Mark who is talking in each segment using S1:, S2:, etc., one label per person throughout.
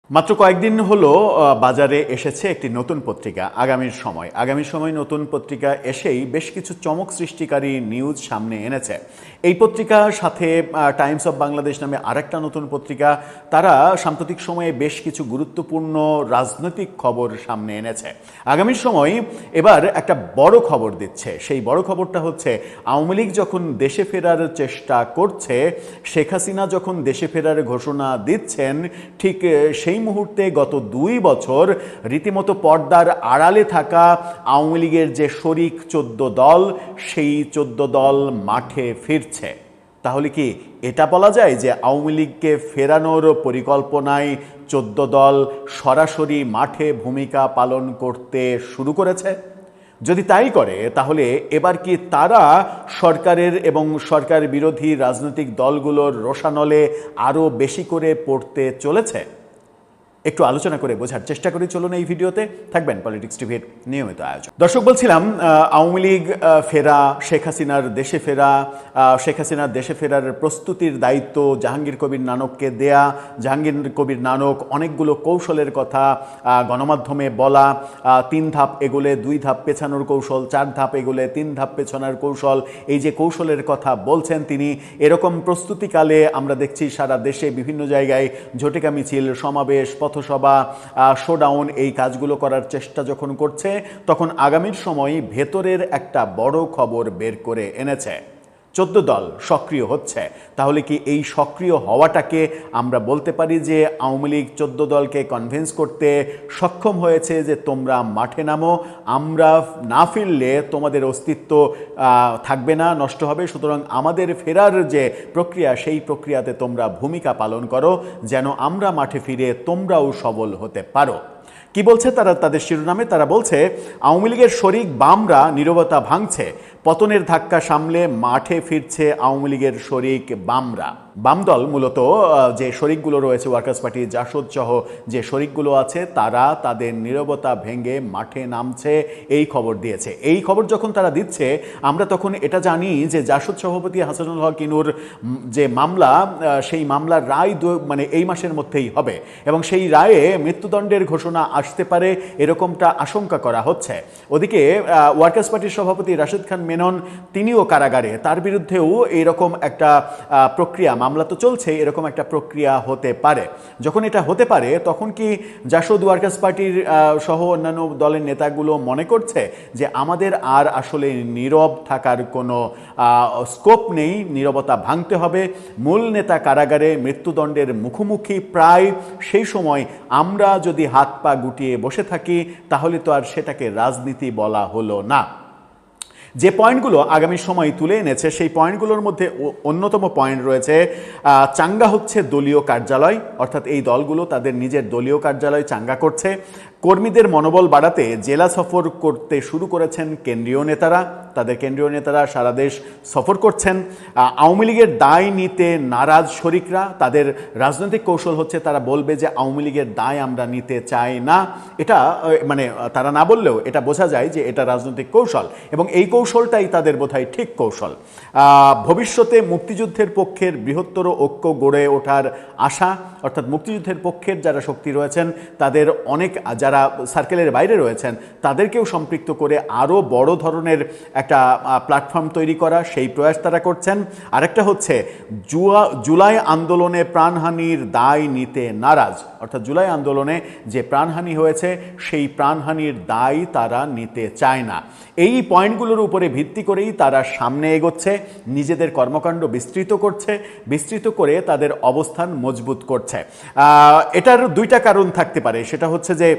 S1: মাত্র কয়েকদিন হলো বাজারে এসেছে একটি নতুন পত্রিকা আগামীর সময় নতুন পত্রিকা এসেই বেশ কিছু চমক সৃষ্টিকারী নিউজ সামনে এনেছে। এই পত্রিকার সাথে টাইমস অফ বাংলাদেশ নামে আরেকটা নতুন পত্রিকা, তারা সাম্প্রতিক সময়ে বেশ কিছু গুরুত্বপূর্ণ রাজনৈতিক খবর সামনে এনেছে। আগামীর সময় এবার একটা বড় খবর দিচ্ছে। সেই বড় খবরটা হচ্ছে, আওয়ামী লীগ যখন দেশে ফেরার চেষ্টা করছে, শেখ হাসিনা যখন দেশে ফেরার ঘোষণা দিচ্ছেন, ঠিক সেই মুহূর্তে গত 2 বছর রীতিমতো পর্দার আড়ালে থাকা আওয়ামী লীগের যে শরিক 14 দল, সেই 14 দল মাঠে ফিরছে। তাহলে কি এটা বলা যায় যে আওয়ামী লীগকে ফেরানোর পরিকল্পনায় 14 দল সরাসরি মাঠে ভূমিকা পালন করতে শুরু করেছে? যদি তাই করে, তাহলে এবার কি তারা সরকারের এবং সরকার বিরোধী রাজনৈতিক দলগুলোর রোষানলে আরও বেশি করে পড়তে চলেছে? একটু আলোচনা করে বোঝার চেষ্টা করি, চলুন এই ভিডিওতে। থাকবেন পলিটিক্স টিভির নিয়মিত আয়োজন। দর্শক, বলছিলাম আওয়ামী লীগ ফেরা, শেখ হাসিনার দেশে ফেরার প্রস্তুতির দায়িত্ব জাহাঙ্গীর কবির নানককে দেয়া। জাহাঙ্গীর কবির নানক অনেকগুলো কৌশলের কথা গণমাধ্যমে বলা, 3 ধাপ এগোলে 2 ধাপ পেছানোর কৌশল, 4 ধাপ এগোলে 3 ধাপ পেছানোর কৌশল, এই যে কৌশলের কথা বলছেন তিনি, এরকম প্রস্তুতিকালে আমরা দেখছি সারা দেশে বিভিন্ন জায়গায় ঝটিকা মিছিল, সমাবেশ, পথসভা, শোডাউন, এই কাজগুলো করার চেষ্টা যখন করছে, তখন আগামীর সময় ভেতরের একটা বড় খবর বের করে এনেছে। 14 দল সক্রিয় হচ্ছে। তাহলে কি এই সক্রিয় হওয়াটাকে আমরা বলতে পারি যে আওয়ামী লীগ 14 দলকে কনভিন্স করতে সক্ষম হয়েছে যে তোমরা মাঠে নামো, আমরা না ফিরলে তোমাদের অস্তিত্ব থাকবে না, নষ্ট হবে, সুতরাং আমাদের ফেরার যে প্রক্রিয়া, সেই প্রক্রিয়াতে তোমরা ভূমিকা পালন করো, যেন আমরা মাঠে ফিরে তোমরাও সবল হতে পারো। কি বলছে তারা তাদের শিরোনামে? তারা বলছে, আওয়ামী লীগের শরিক বামরা নীরবতা ভাঙছে, পতনের ধাক্কা সামলে মাঠে ফিরছে আওয়ামী লীগের শরিক বামরা। বাম দল মূলত যে শরিকগুলো রয়েছে, ওয়ার্কার্স পার্টি, জাসদ সহ যে শরিকগুলো আছে, তারা তাদের নীরবতা ভেঙে মাঠে নামছে, এই খবর দিয়েছে। এই খবর যখন তারা দিচ্ছে, আমরা তখন এটা জানি যে জাসদ সভাপতি হাসানুল হক ইনুর যে মামলা, সেই মামলার রায় মানে এই মাসের মধ্যেই হবে, এবং সেই রায়ে মৃত্যুদণ্ডের ঘোষণা আসতে পারে, এরকমটা আশঙ্কা করা হচ্ছে। ওদিকে ওয়ার্কার্স পার্টির সভাপতি রাশেদ খান মেনন, তিনিও কারাগারে, তার বিরুদ্ধেও এরকম একটা প্রক্রিয়া, মামলা তো চলছে, এরকম একটা প্রক্রিয়া হতে পারে। যখন এটা হতে পারে, তখন কি জাসদ, ওয়ার্কার্স পার্টির সহ অন্যান্য দলের নেতাগুলো মনে করছে যে আমাদের আর আসলে নীরব থাকার কোনো স্কোপ নেই, নীরবতা ভাঙতে হবে, মূল নেতা কারাগারে মৃত্যুদণ্ডের মুখোমুখি প্রায়, সেই সময় আমরা যদি হাত পা গুটিয়ে বসে থাকি, তাহলে তো আর সেটাকে রাজনীতি বলা হলো না। যে পয়েন্টগুলো আগামী সময় তুলে এনেছে, সেই পয়েন্টগুলোর মধ্যে অন্যতম পয়েন্ট রয়েছে, চাঙ্গা হচ্ছে দলীয় কার্যালয়, অর্থাৎ এই দলগুলো তাদের নিজের দলীয় কার্যালয় চাঙ্গা করছে। কর্মীদের মনোবল বাড়াতে জেলা সফর করতে শুরু করেছেন কেন্দ্রীয় নেতারা, তাদের কেন্দ্রীয় নেতারা সারা দেশ সফর করছেন। আওয়ামী লীগের দায় নিতে নারাজ শরিকরা, তাদের রাজনৈতিক কৌশল হচ্ছে তারা বলবে যে আওয়ামী লীগের দায় আমরা নিতে চাই না। এটা মানে তারা না বললেও এটা বোঝা যায় যে এটা রাজনৈতিক কৌশল, এবং এই কৌশলটাই তাদের বোধহয় ঠিক কৌশল। ভবিষ্যতে মুক্তিযুদ্ধের পক্ষের বৃহত্তর ঐক্য গড়ে ওঠার আশা, অর্থাৎ মুক্তিযুদ্ধের পক্ষের যারা শক্তি রয়েছেন, তাদের অনেক, যারা সার্কেলের বাইরে রয়েছেন, তাদেরকেও সম্পৃক্ত করে আরও বড় ধরনের একটা প্ল্যাটফর্ম তৈরি করা, সেই প্রয়াস তারা করছেন। আরেকটা হচ্ছে জুলাই আন্দোলনে প্রাণহানির দায় নিতে নারাজ, অর্থাৎ জুলাই আন্দোলনে যে প্রাণহানি হয়েছে, সেই প্রাণহানির দায় তারা নিতে চায় না। এই পয়েন্টগুলোর উপরে ভিত্তি করেই তারা সামনে এগোচ্ছে, নিজেদের কর্মকাণ্ড বিস্তৃত করে তাদের অবস্থান মজবুত করছে। এটার 2টা কারণ থাকতে পারে। সেটা হচ্ছে যে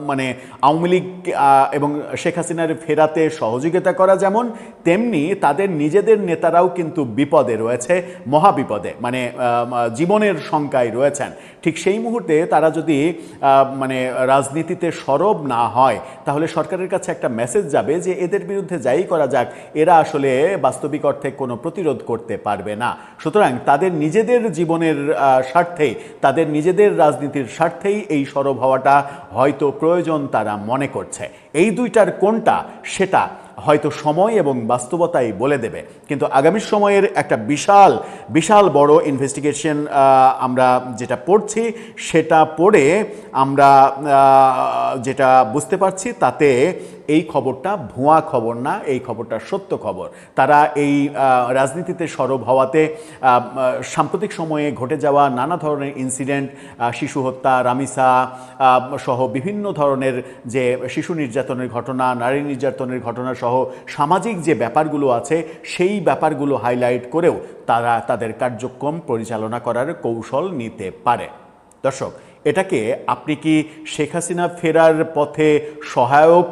S1: মানে আওয়ামী লীগ এবং শেখ হাসিনার ফেরাতে সহযোগিতা করা যেমন, তেমনি তাদের নিজেদের নেতারাও কিন্তু বিপদে রয়েছে, মহাবিপদে, মানে জীবনের শঙ্কায় রয়েছেন। ঠিক সেই মুহূর্তে তারা যদি মানে রাজনীতিতে সরব না হয়, তাহলে সরকারের কাছে একটা মেসেজ যাবে যে এদের বিরুদ্ধে যাই করা যাক, এরা আসলে বাস্তবিক অর্থে কোনো প্রতিরোধ করতে পারবে না। সুতরাং তাদের নিজেদের জীবনের স্বার্থেই, তাদের নিজেদের রাজনীতির স্বার্থেই এই সরব হওয়াটা হয়তো প্রয়োজন তারা মনে করছে। এই 2টার কোনটা, সেটা হয়তো সময় এবং বাস্তবতাই বলে দেবে। কিন্তু আগামী সময়ের একটা বিশাল বিশাল বড় ইনভেস্টিগেশন আমরা যেটা পড়ছি, সেটা পড়ে আমরা যেটা বুঝতে পারছি তাতে এই খবরটা ভুয়া খবর না, এই খবরটা সত্য খবর। তারা এই রাজনীতিতে সরব হওয়াতে সাম্প্রতিক সময়ে ঘটে যাওয়া নানা ধরনের ইনসিডেন্ট, শিশু হত্যা, রামিসা সহ বিভিন্ন ধরনের যে শিশু নির্যাতনের ঘটনা, নারী নির্যাতনের ঘটনা সহ সামাজিক যে ব্যাপারগুলো আছে, সেই ব্যাপারগুলো হাইলাইট করেও তারা তাদের কার্যক্রম পরিচালনা করার কৌশল নিতে পারে। দর্শক, এটাকে আপনি কি শেখ হাসিনা ফেরার পথে সহায়ক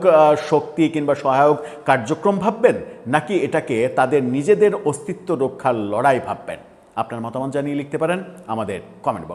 S1: শক্তি কিংবা সহায়ক কার্যক্রম ভাববেন, নাকি এটাকে তাদের নিজেদের অস্তিত্ব রক্ষার লড়াই ভাববেন? আপনার মতামত জানিয়ে লিখতে পারেন আমাদের কমেন্ট বক্স।